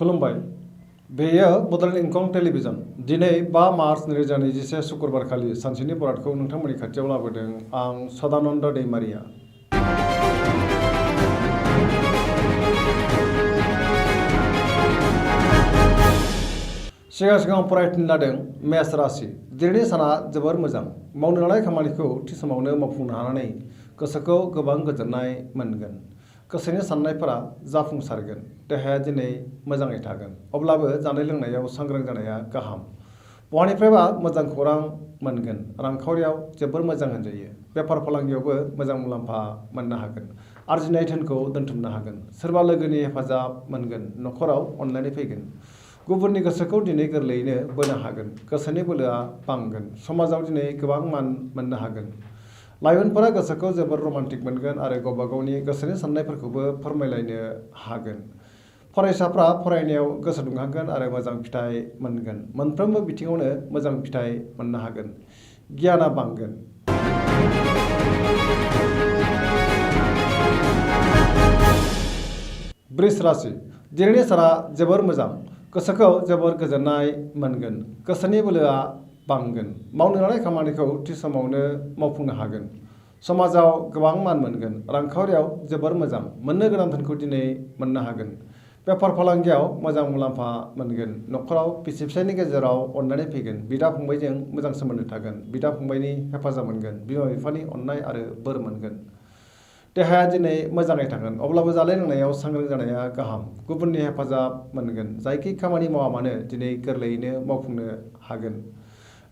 खुलुमबाय। बेयो बड'लेण्ड इंखं टेलिभिजन। दिनै 5 मार्च 2021 शुक्रबारखालि सानसेनि बरादखौ नोंथांमोननि खाथियाव लाबोदों आं सदानन्द दैमारिया। सिगां फरायथिनो लादों मेष राशि। दिनैनि साना जोबोर मोजां। मावनो लानाय खामानिखौ थि समावनो मावफुंनो हानानै गोसोखौ गोबां गोजोननाय मोनगोन। गोसोनि साननायफोरा जाफुंसारगोन। देहाया दिनै मोजाङै थागोन। अब्लाबो जानाय लोंनायाव सांग्रां जानाया गाहाम। बहानिफ्रायबा मोजां खौरां मोनगोन। रांखावरियाव जोबोर मोजां होनजायो। बेफार फालांगियावबो मोजां मुलाम्फा मोननो हागोन। आरजिनाय धोनखौ दोनथुमनो हागोन। सोरबा लोगोनि हेफाजाब मोनगोन। न'खराव अनलायनाय फैगोन। गुबुननि गोसोखौ दिनै गोरलैयैनो बोनो हागोन। गोसोनि बोलोआ बांगोन। समाजाव दिनै गोबां मान मोननो हागोन। लाइमोनफोरा गोसोखौ जोबोर रमान्टिक मोनगोन आरो गावबा गावनि गोसोनि साननायफोरखौबो फोरमायलायनो हागोन। फरायसाफ्रा फरायनायाव गोसो दुंखांगोन आरो मोजां फिथाइ मोनगोन। मोनफ्रोमबो बिथिङावनो मोजां फिथाइ मोननो हागोन। गियाना बांगोन। वृष राशि। दिनैनि साना जोबोर मोजां। गोसोखौ जोबोर गोजोननाय मोनगोन। गोसोनि बोलोआ बांगोन। मावनो लानाय खामानिखौ थि समावनो मावफुंनो हागोन। समाजाव गोबां मान मोनगोन। रांखावरियाव जोबोर मोजां। मोननो गोनां धोनखौ दिनै मोननो हागोन। बेफार फालांगियाव मोजां मुलाम्फा मोनगोन। न'खराव बिसि फिसायनि गेजेराव अनलायनाय फैगोन। बिदा फंबायजों मोजां सोमोन्दो थागोन। बिदा फंबायनि हेफाजाब मोनगोन। बिमा बिफानि अननाय आरो बोर मोनगोन। देहाया दिनै मोजाङै थागोन। अब्लाबो जानाय लोंनायाव सांग्रां जानाया गाहाम। गुबुननि हेफाजाब मोनगोन। जायखि खामानि मावा मानो दिनै गोरलैयैनो मावफुंनो हागोन।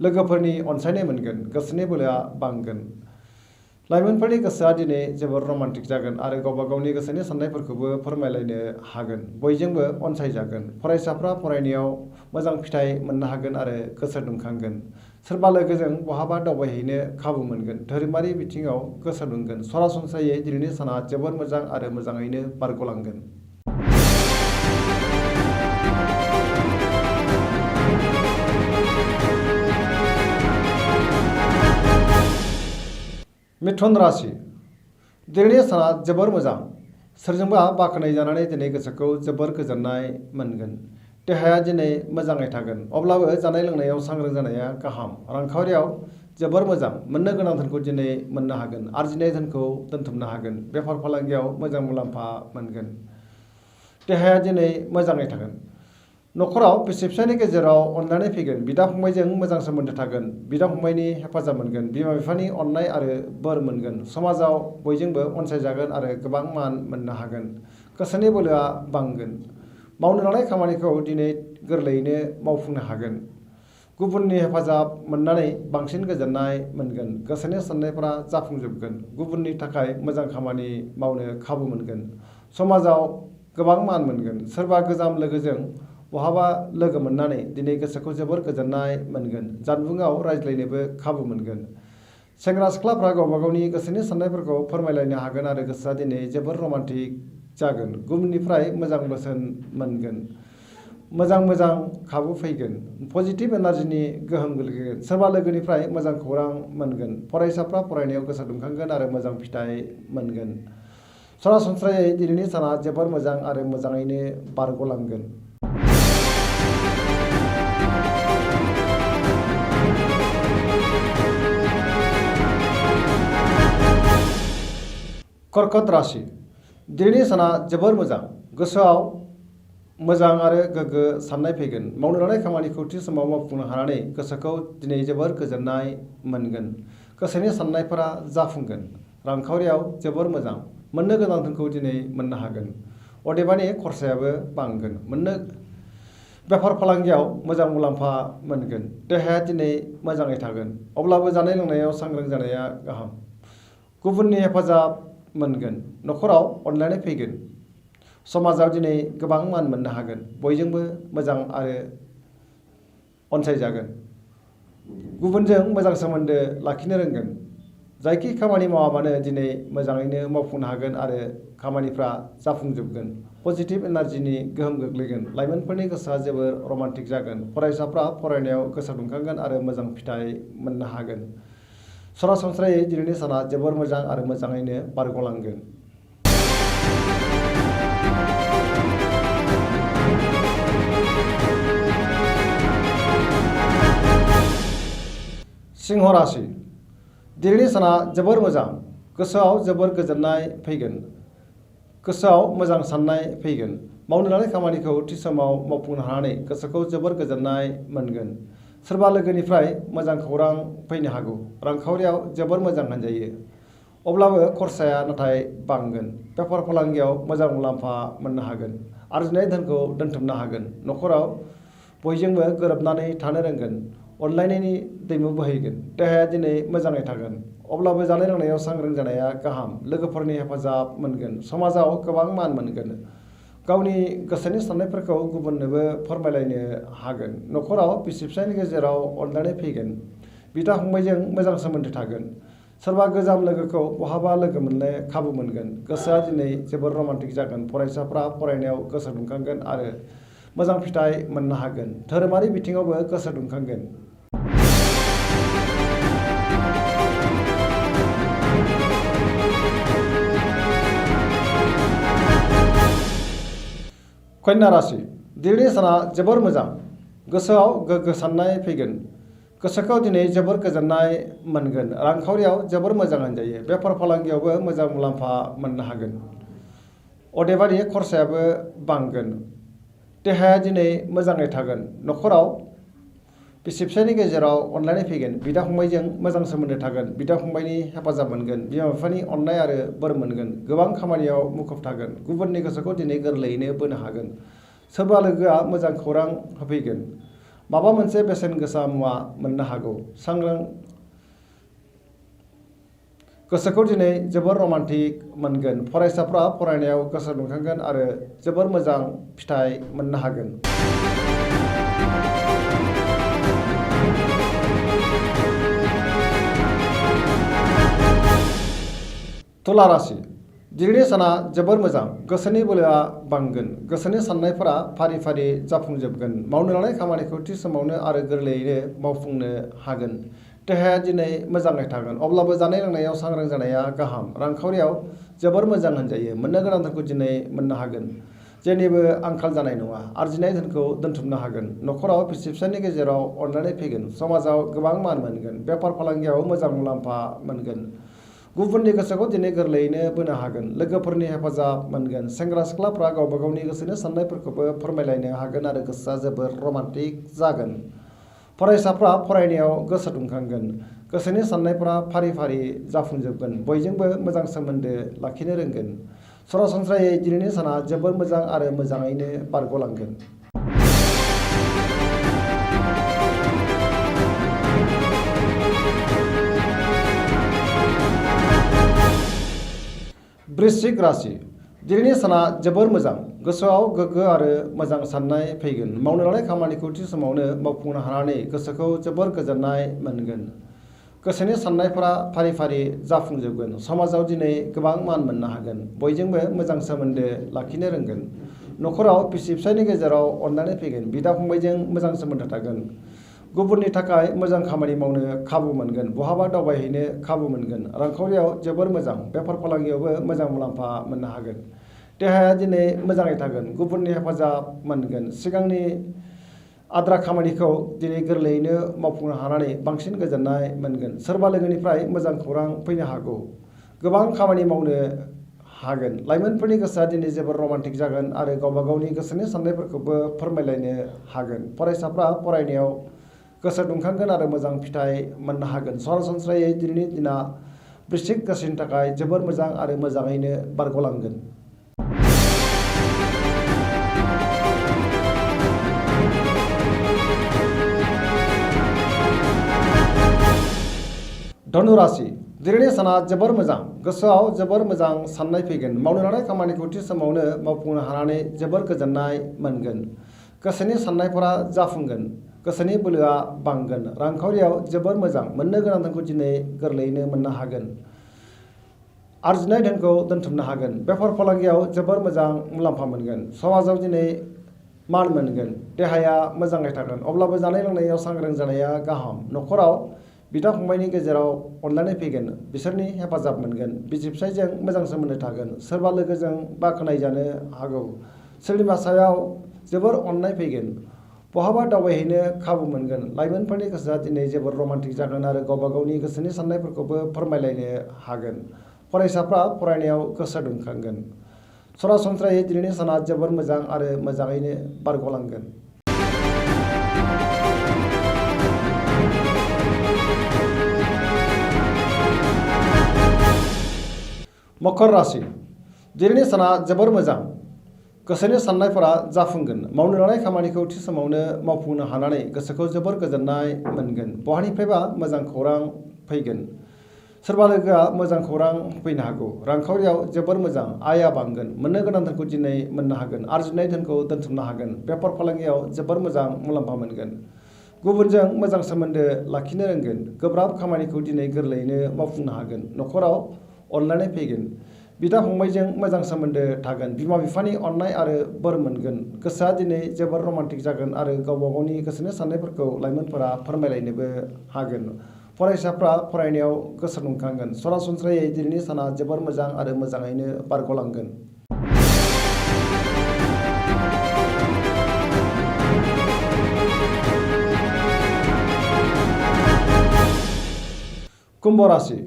लोगोफोरनि अनसायनाय मोनगोन। गोसोनि बोलोआ बांगोन। लाइमोनफोरनि गोसोआ दिनै जोबोर रमान्टिक जागोन आरो गावबा गावनि गोसोनि साननायफोरखौबो फोरमायलायनो हागोन। बयजोंबो अनसायजागोन। फरायसाफ्रा फरायनायाव मोजां फिथाइ मोननो हागोन आरो गोसो दुंखांगोन। सोरबा लोगोजों बहाबा दावबायहैनो खाबु मोनगोन। धोरोमारि बिथिङाव गोसो दुंगोन। सरासनस्रायै दिनैनि साना जोबोर मोजां आरो मोजाङैनो बारग'लांगोन। मिथुन राशि। दिनैनि साना जोबोर मोजां। सोरजोंबा बाख्नाय जानानै दिनै गोसोखौ जोबोर गोजोननाय मोनगोन। देहाया दिनै मोजाङै थागोन। अब्लाबो जानाय लोंनायाव सांग्रां जानाया गाहाम। रांखावरियाव जोबोर मोजां। मोननो गोनां धोनखौ दिनै मोननो हागोन। आरजिनाय धोनखौ दोनथुमनो हागोन। बेफार फालांगियाव मोजां मुलाम्फा मोनगोन। देहाया दिनै मोजाङै थागोन। न'खराव बिसि फिसायनि गेजेराव अनलायनाय फैगोन। बिदा फंबायजों मोजां सोमोन्दो थागोन। बिदा फंबायनि हेफाजाब मोनगोन। बिमा बिफानि अननाय आरो बोर मोनगोन। समाजाव बयजोंबो अनसायजागोन आरो गोबां मान मोननो हागोन। गोसोनि बोलोआ बांगोन। मावनो लानाय खामानिखौ दिनै गोरलैयैनो मावफुंनो हागोन। गुबुननि हेफाजाब मोननानै बांसिन गोजोननाय मोनगोन। गोसोनि साननायफोरा जाफुंजोबगोन। गुबुननि थाखाय मोजां खामानि मावनो खाबु मोनगोन। समाजाव गोबां मान मोनगोन। सोरबा गोजाम लोगोजों बहाबा लोगो मोननानै दिनै गोसोखौ जोबोर गोजोननाय मोनगोन। जानबुंआव रायज्लायनोबो खाबु मोनगोन। सेंग्रा सिख्लाफ्रा गावबा गावनि गोसोनि साननायफोरखौ फोरमायलायनो हागोन आरो गोसोआ दिनै जोबोर रमान्टिक जागोन। गुबुननिफ्राय मोजां बोसोन मोनगोन। मोजां खाबु फैगोन। पजिटिभ एनार्जिनि गोहोम गोग्लैगोन। सोरबा लोगोनिफ्राय मोजां खौरां मोनगोन। फरायसाफ्रा फरायनायाव गोसो दुंखांगोन आरो मोजां फिथाइ मोनगोन। सरासनस्रायै दिनैनि साना जोबोर मोजां आरो मोजाङैनो बारग'लांगोन। कर्कट राशि। दिनैनि साना जोबोर मोजां। गोसोआव मोजां आरो गोग्गो साननाय फैगोन। मावनो लानाय खामानिखौ थि समाव मावफुंनो हानानै गोसोखौ दिनै जोबोर गोजोननाय मोनगोन। गोसोनि साननायफोरा जाफुंगोन। रांखावरियाव जोबोर मोजां। मोननो गोनां धोनखौ दिनै मोननो हागोन। अदेबानि खरसायाबो बांगोन। बेफार फालांगियाव मोजां मुलाम्फा मोनगोन। देहाया दिनै मोजाङै थागोन। अब्लाबो जानाय लोंनायाव सांग्रां जानाया गाहाम। गुबुननि हेफाजाब मोनगोन। न'खराव अनलायनाय फैगोन। समाजाव दिनै गोबां मान मोननो हागोन। बयजोंबो मोजां आरो अनसायजागोन। गुबुनजों मोजां सोमोन्दो लाखिनो रोंगोन। जायखि खामानि मावा मानो दिनै मोजाङैनो मावफुंनो हागोन आरो खामानिफ्रा जाफुंजोबगोन। पजिटिभ एनार्जिनि गोहोम गोग्लैगोन। लाइमोनफोरनि गोसोआ जोबोर रमान्टिक जागोन। फरायसाफ्रा फरायनायाव गोसो दुंखांगोन आरो मोजां फिथाइ मोननो हागोन। सरासनस्रायै दिनैनि साना जोबोर मोजां आरो मोजाङैनो बारग'लांगोन। सिंह राशि दिनैनि साना जोबोर मोजां गोसोआव जोबोर गोजोननाय फैगोन गोसोआव मोजां साननाय फैगोन मावनो लानाय खामानिखौ थि समाव मावफुंनो हानानै गोसोखौ जोबोर गोजोननाय मोनगोन सोरबा लोगोनिफ्राय मोजां खौरां फैनो हागौ रांखावरियाव जोबोर मोजां होनजायो अब्लाबो खरसाया नाथाय बांगोन बेफार फालांगियाव मोजां मुलाम्फा मोननो हागोन आरजिनाय धोनखौ दोनथुमनो हागोन न'खराव बयजोंबो गोरोबनानै थानो रोंगोन अनलायनायनि दैमु बोहैगोन देहाया दिनै मोजाङै थागोन अब्लाबो जानाय लोंनायाव सांग्रां जानाया गाहाम लोगोफोरनि हेफाजाब मोनगोन समाजाव गोबां मान मोनगोन गावनि गोसोनि साननायफोरखौ गुबुननोबो फोरमायलायनो हागोन न'खराव बिसि फिसायनि गेजेराव अनलायनाय फैगोन बिदा फंबायजों मोजां सोमोन्दो थागोन सोरबा गोजाम लोगोखौ बहाबा लोगो मोननो खाबु मोनगोन गोसोआ दिनै जोबोर रमान्टिक जागोन फरायसाफ्रा फरायनायाव गोसो दुंखांगोन आरो मोजां फिथाइ मोननो हागोन धोरोमारि बिथिङावबो गोसो दुंखांगोन कन्या राशि दिनैनि साना जोबोर मोजां गोसोआव गोग्गो साननाय फैगोन गोसोखौ दिनै जोबोर गोजोननाय मोनगोन रांखावरियाव जोबोर मोजां होनजायो बेफार फालांगियावबो मोजां मुलाम्फा मोननो हागोन अदेबानि खरसायाबो बांगोन देहाया दिनै मोजाङै थागोन न'खराव बिसि फिसायनि गेजेराव अनलायनाय फैगोन बिदा फंबायजों मोजां सोमोन्दो थागोन बिदा फंबायनि हेफाजाब मोनगोन बिमा बिफानि अननाय आरो बोर मोनगोन गोबां खामानियाव मुखुब थागोन गुबुननि गोसोखौ दिनै गोरलैयैनो बोनो हागोन सोरबा लोगोआ मोजां खौरां होफैगोन माबा मोनसे बेसेन गोसा मुवा मोननो हागौ सांग्रां गोसोखौ दिनै जोबोर रमान्टिक मोनगोन फरायसाफ्रा फरायनायाव गोसो दुंखांगोन आरो जोबोर मोजां फिथाइ मोननो हागोन तुला राशि दिनैनि साना जोबोर मोजां गोसोनि बोलोआ बांगोन गोसोनि साननायफोरा फारि फारि जाफुंजोबगोन मावनो लानाय खामानिखौ थि समावनो आरो गोरलैयैनो मावफुंनो हागोन देहाया दिनै मोजाङै थागोन अब्लाबो जानाय लोंनायाव सांग्रां जानाया गाहाम रांखावरियाव जोबोर मोजां होनजायो मोननो गोनां धोनखौ दिनै मोननो हागोन जेनिबो आंखाल जानाय नङा आरजिनाय धोनखौ दोनथुमनो हागोन न'खराव बिसि फिसायनि गेजेराव अनलायनाय फैगोन समाजाव गोबां मान मोनगोन बेफार फालांगियाव मोजां मुलाम्फा मोनगोन गुबुननि गोसोखौ दिनै गोरलैयैनो बोनो हागोन लोगोफोरनि हेफाजाब मोनगोन सेंग्रा सिख्लाफ्रा गावबा गावनि गोसोनि साननायफोरखौबो फोरमायलायनो हागोन आरो गोसोआ जोबोर रमान्टिक जागोन फरायसाफ्रा फरायनायाव गोसो दुंखांगोन गोसोनि साननायफ्रा फारि फारि जाफुंजोबगोन बयजोंबो मोजां सोमोन्दो लाखिनो रोंगोन सरासनस्रायै दिनैनि साना जोबोर मोजां आरो मोजाङैनो बारग'लांगोन वृश्चिक राशि दिनैनि साना जोबोर मोजां गोसोआव गोग्गो आरो मोजां साननाय फैगोन मावनो लानाय खामानिखौ थि समावनो मावफुंनो हानानै गोसोखौ जोबोर गोजोननाय मोनगोन गोसोनि साननायफोरा फारि फारि जाफुंजोबगोन समाजाव दिनै गोबां मान मोननो हागोन बयजोंबो मोजां सोमोन्दो लाखिनो रोंगोन न'खराव बिसि फिसायनि गेजेराव अनलायनाय फैगोन बिदा फंबायजों मोजां सोमोन्दो थागोन गुबुननि थाखाय मोजां खामानि मावनो खाबु मोनगोन बहाबा दावबायहैनो खाबु मोनगोन रांखावरियाव जोबोर मोजां बेफार फालांगियावबो मोजां मुलाम्फा मोननो हागोन देहाया दिनै मोजाङै थागोन गुबुननि हेफाजाब मोनगोन सिगांनि आद्रा खामानिखौ दिनै गोरलैयैनो मावफुंनो हानानै बांसिन गोजोननाय मोनगोन सोरबा लोगोनिफ्राय मोजां खौरां फैनो हागौ गोबां खामानि मावनो हागोन लाइमोनफोरनि गोसोआ दिनै जोबोर रमान्टिक जागोन आरो गावबा गावनि गोसोनि साननायफोरखौबो फोरमायलायनो हागोन फरायसाफ्रा फरायनायाव गोसो दुंखांगोन आरो मोजां फिथाइ मोननो हागोन सरासनस्रायै दिनैनि दिना वृश्चिक राशिनि थाखाय जोबोर मोजां आरो मोजाङैनो बारग'लांगोन धनु राशि दिनैनि साना जोबोर मोजां गोसोआव जोबोर मोजां साननाय फैगोन मावनो लानाय खामानिखौ थि समावनो मावफुंनो हानानै जोबोर गोजोननाय मोनगोन गोसोनि साननायफोरा जाफुंगोन गोसोनि बोलोआ बांगोन रांखावरियाव जोबोर मोजां मोननो गोनां धोनखौ दिनै गोरलैयैनो मोननो हागोन आरजिनाय धोनखौ दोनथुमनो हागोन बेफार फालांगियाव जोबोर मोजां मुलाम्फा मोनगोन समाजाव दिनै मान मोनगोन देहाया मोजाङै थागोन अब्लाबो जानाय लोंनायाव सांग्रां जानाया गाहाम न'खराव बिदा फंबायनि गेजेराव अनलायनाय फैगोन बिसोरनि हेफाजाब मोनगोन बिसि फिसायजों मोजां सोमोन्दो थागोन सोरबा लोगोजों बाख्नायजानो हागौ सोरनिबा सायाव जोबोर अननाय फैगोन बहाबा दावबायहैनो खाबु मोनगोन। लाइमोनफोरनि गोसोआ दिनै जोबोर रमान्टिक जागोन आरो गावबा गावनि गोसोनि साननायफोरखौबो फोरमायलायनो हागोन। फरायसाफ्रा फरायनायाव गोसो दुंखांगोन। सरासनस्रायै दिनैनि साना जोबोर मोजां आरो मोजाङैनो बारग'लांगोन। मकर राशि दिनैनि साना जोबोर मोजां। गोसोनि साननायफोरा जाफुंगोन। मावनो लानाय खामानिखौ थि समावनो मावफुंनो हानानै गोसोखौ जोबोर गोजोननाय मोनगोन। बहानिफ्रायबा मोजां खौरां फैगोन। सोरबा लोगोआ मोजां खौरां फैनो हागौ। रांखावरियाव जोबोर मोजां। आयआ बांगोन। मोननो गोनां धोनखौ दिनै मोननो हागोन। आरजिनाय धोनखौ दोनथुमनो हागोन। बेफार फालांगियाव जोबोर मोजां मुलाम्फा मोनगोन। गुबुनजों मोजां सोमोन्दो लाखिनो रोंगोन। गोब्राब खामानिखौ दिनै गोरलैयैनो मावफुंनो हागोन। न'खराव अनलायनाय फैगोन। बिदा फंबायजों मोजां सोमोन्दो थागोन। बिमा बिफानि अननाय आरो बोर मोनगोन। गोसोआ दिनै जोबोर रमान्टिक जागोन आरो गावबा गावनि गोसोनि साननायफोरखौ लाइमोनफोरा फोरमायलायनोबो हागोन। फरायसाफ्रा फरायनायाव गोसो दुंखांगोन। सरासनस्रायै दिनैनि साना जोबोर मोजां आरो मोजाङैनो बारग'लांगोन। कुम्भ राशि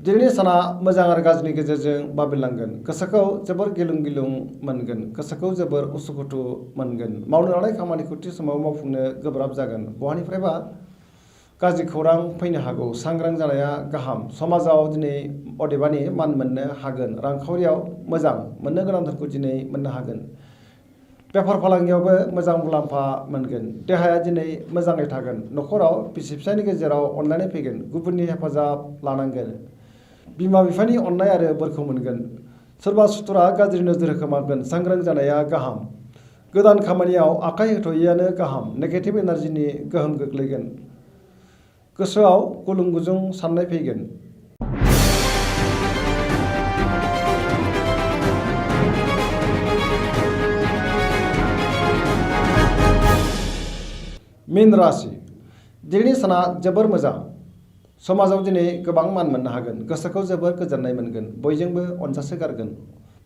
दिनैनि साना मोजां आरो गाज्रिनि गेजेरजों बाबेनलांगोन। गोसोखौ जोबोर गिलुं गिलुं मोनगोन। गोसोखौ जोबोर उसुखुथु मोनगोन। मावनो लानाय खामानिखौ थि समाव मावफुंनो गोब्राब जागोन। बहानिफ्रायबा गाज्रि खौरां फैनो हागौ। सांग्रां जानाया गाहाम। समाजाव दिनै अदेबानि मान मोननो हागोन। रांखावरियाव मोजां। मोननो गोनां धोनखौ दिनै मोननो हागोन। बेफार फालांगियावबो मोजां मुलाम्फा मोनगोन। देहाया दिनै मोजाङै थागोन। न'खराव बिसि फिसायनि गेजेराव अनलायनाय फैगोन। गुबुननि हेफाजाब लानांगोन। बिमा बिफानि अननाय आरो बोरखौ मोनगोन। सोरबा सुथुरा गाज्रि नोजोर होखोमागोन। सांग्रां जानाया गाहाम। गोदान खामानियाव आखाइ होथ'यैआनो गाहाम। नेगेटिभ एनार्जिनि गोहोम गोग्लैगोन। गोसोआव गुलुं गुजुं साननाय फैगोन। मीन राशि दिनैनि साना जोबोर मोजां। समाजाव दिनै गोबां मान मोननो हागोन। गोसोखौ जोबोर गोजोननाय मोनगोन। बयजोंबो अनजासोगारगोन।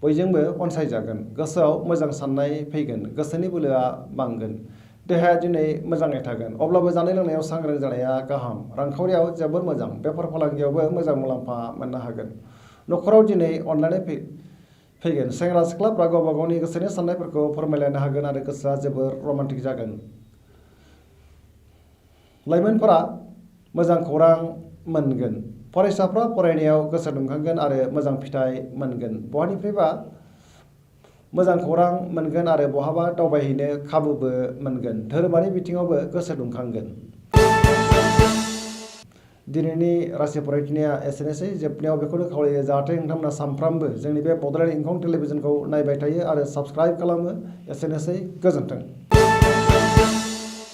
बयजोंबो अनसायजागोन। गोसोआव मोजां साननाय फैगोन। गोसोनि बोलोआ बांगोन। देहाया दिनै मोजाङै थागोन। अब्लाबो जानाय लोंनायाव सांग्रां जानाया गाहाम। रांखावरियाव जोबोर मोजां। बेफार फालांगियावबो मोजां मुलाम्फा मोननो हागोन। न'खराव दिनै अनलायनाय फैगोन। सेंग्रा सिख्लाफ्रा गावबा गावनि गोसोनि साननायफोरखौ फोरमायलायनो हागोन आरो गोसोआ जोबोर रमान्टिक जागोन। लाइमोनफोरा मोजां खौरां मोनगोन। फरायसाफ्रा फरायनायाव गोसो दुंखांगोन आरो मोजां फिथाइ मोनगोन। बहानिफ्रायबा मोजां खौरां मोनगोन आरो बहाबा दावबायहैनो खाबुबो मोनगोन। धोरोमारि बिथिङावबो गोसो दुंखांगोन। दिनैनि राशि फरायथिनाया एसेनोसै। जोबनायाव बेखौनो खावलायो जाहाथे नोंथांमोना सानफ्रामबो जोंनि बे बड'लेण्ड इंखं टेलिभिजनखौ नायबाय थायो आरो साबस्क्राइब खालामो। एसेनोसै। गोजोन्थों।